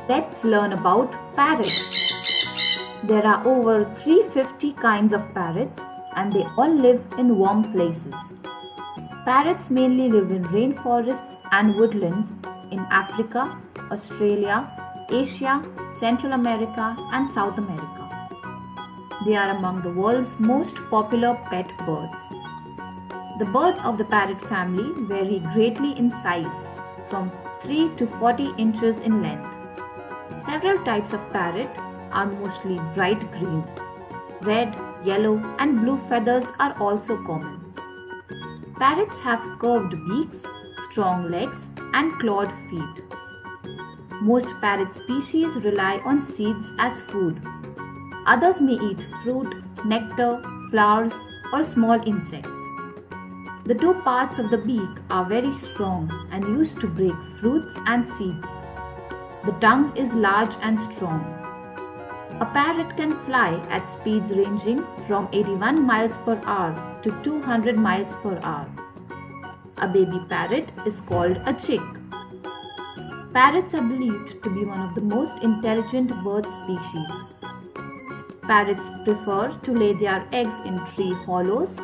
Let's learn about parrots. There are over 350 kinds of parrots and they all live in warm places. Parrots mainly live in rainforests and woodlands in Africa, Australia, Asia, Central America, and South America. They are among the world's most popular pet birds. The birds of the parrot family vary greatly in size, from 3 to 40 inches in length. Several types of parrot are mostly bright green. Red, yellow, and blue feathers are also common. Parrots have curved beaks, strong legs, and clawed feet. Most parrot species rely on seeds as food. Others may eat fruit, nectar, flowers, or small insects. The two parts of the beak are very strong and used to break fruits and seeds. The tongue is large and strong. A parrot can fly at speeds ranging from 81 miles per hour to 200 miles per hour. A baby parrot is called a chick. Parrots are believed to be one of the most intelligent bird species. Parrots prefer to lay their eggs in tree hollows,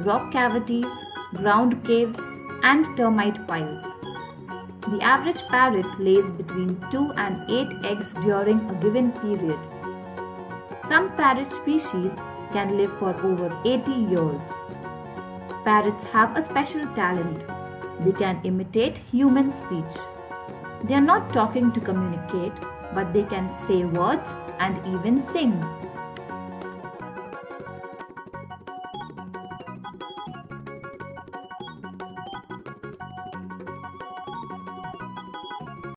rock cavities, ground caves, and termite piles. The average parrot lays between 2 and 8 eggs during a given period. Some parrot species can live for over 80 years. Parrots have a special talent. They can imitate human speech. They are not talking to communicate, but they can say words and even sing.